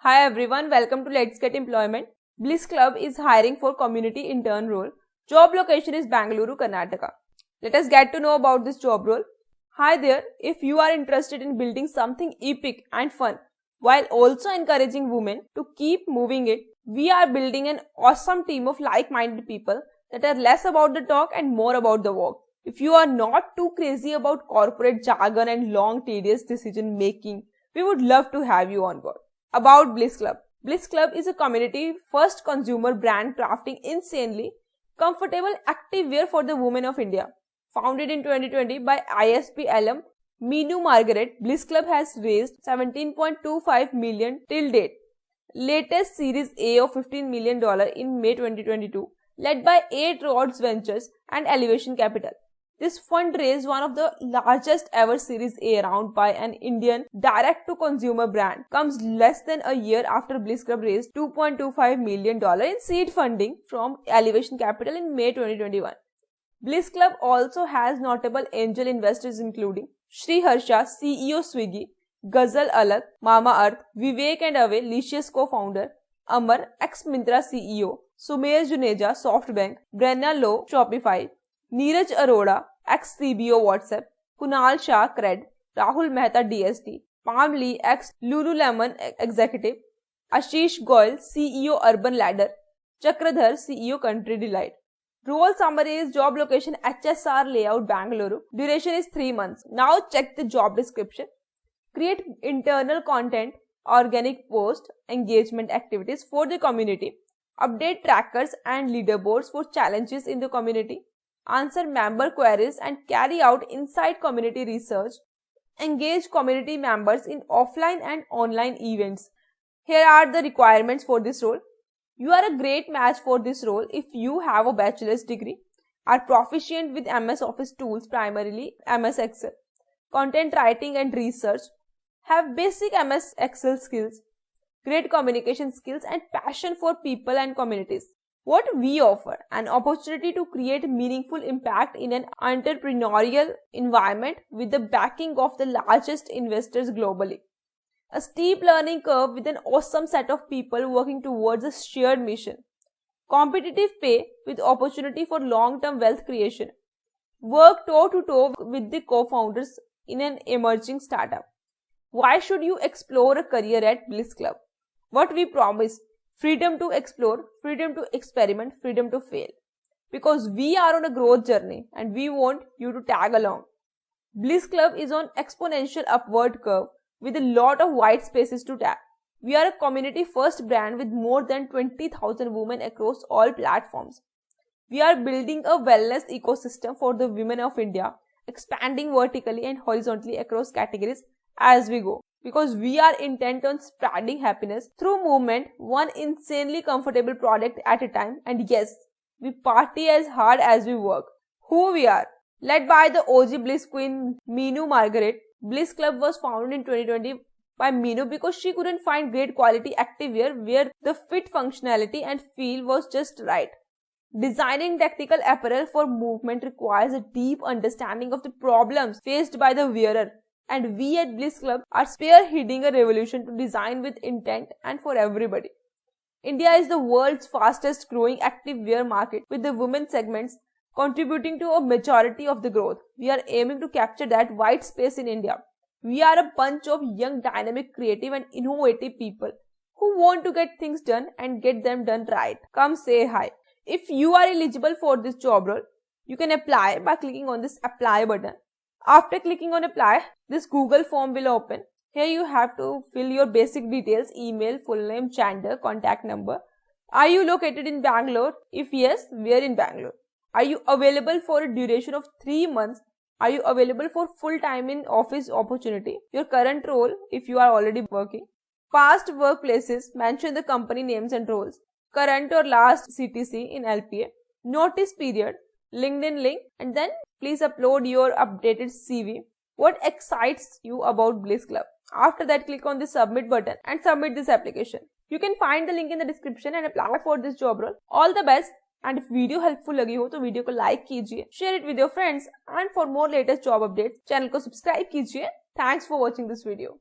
Hi everyone, welcome to Let's Get Employment. BlissClub is hiring for community intern role. Job location is Bengaluru, Karnataka. Let us get to know about this job role. Hi there, if you are interested in building something epic and fun while also encouraging women to keep moving it, we are building an awesome team of like-minded people that are less about the talk and more about the work. If you are not too crazy about corporate jargon and long tedious decision making, we would love to have you on board. About BlissClub. BlissClub is a community-first consumer brand crafting insanely comfortable activewear for the women of India. Founded in 2020 by ISP alum Meenu Margaret, BlissClub has raised 17.25 million till date. Latest Series A of $15 million in May 2022, led by 8 Rods Ventures and Elevation Capital. This fund raised one of the largest ever Series A round by an Indian direct-to-consumer brand. Comes less than a year after BlissClub raised $2.25 million in seed funding from Elevation Capital in May 2021. BlissClub also has notable angel investors including Shri Harsha, CEO Swiggy, Ghazal Alak, Mamaearth, Vivek and Ave, Licious co-founder, Amar, ex-Myntra CEO, Sumer Juneja, SoftBank, Brenna Low, Shopify, Neeraj Arora, ex-CBO WhatsApp, Kunal Shah, Cred, Rahul Mehta, DST, Pam Lee, ex-Lululemon executive, Ashish Goyal, CEO Urban Ladder, Chakradhar, CEO Country Delight. Role summary is job location HSR layout Bengaluru. Duration is 3 months. Now check the job description. Create internal content, organic post, engagement activities for the community. Update trackers and leaderboards for challenges in the community. Answer member queries and carry out inside community research. Engage community members in offline and online events. Here are the requirements for this role. You are a great match for this role if you have a bachelor's degree, are proficient with MS Office tools, primarily MS Excel, content writing and research, have basic MS Excel skills, great communication skills and passion for people and communities. What we offer, an opportunity to create meaningful impact in an entrepreneurial environment with the backing of the largest investors globally. A steep learning curve with an awesome set of people working towards a shared mission. Competitive pay with opportunity for long-term wealth creation. Work toe-to-toe with the co-founders in an emerging startup. Why should you explore a career at BlissClub? What we promise: freedom to explore, freedom to experiment, freedom to fail. Because we are on a growth journey and we want you to tag along. BlissClub is on exponential upward curve with a lot of white spaces to tap. We are a community-first brand with more than 20,000 women across all platforms. We are building a wellness ecosystem for the women of India, expanding vertically and horizontally across categories as we go. Because we are intent on spreading happiness through movement, one insanely comfortable product at a time. And yes, we party as hard as we work. Who we are? Led by the OG Bliss Queen Meenu Margaret, BlissClub was founded in 2020 by Meenu because she couldn't find great quality activewear where the fit, functionality and feel was just right. Designing tactical apparel for movement requires a deep understanding of the problems faced by the wearer. And we at BlissClub are spearheading a revolution to design with intent and for everybody. India is the world's fastest growing activewear market with the women segments contributing to a majority of the growth. We are aiming to capture that white space in India. We are a bunch of young, dynamic, creative and innovative people who want to get things done and get them done right. Come say hi. If you are eligible for this job role, you can apply by clicking on this apply button. After clicking on apply, this Google form will open. Here you have to fill your basic details: email, full name, gender, contact number. Are you located in Bangalore? If yes, where in Bangalore? Are you available for a duration of 3 months? Are you available for full-time in office opportunity? Your current role if you are already working. Past workplaces, mention the company names and roles. Current or last CTC in LPA. Notice period, LinkedIn link, and then please upload your updated CV. What excites you about BlissClub? After that, click on the submit button and submit this application. You can find the link in the description and apply for this job role. All the best. And if video helpful लगी हो तो video को like कीजिए, share it with your friends and for more latest job updates channel को subscribe कीजिए. Thanks for watching this video.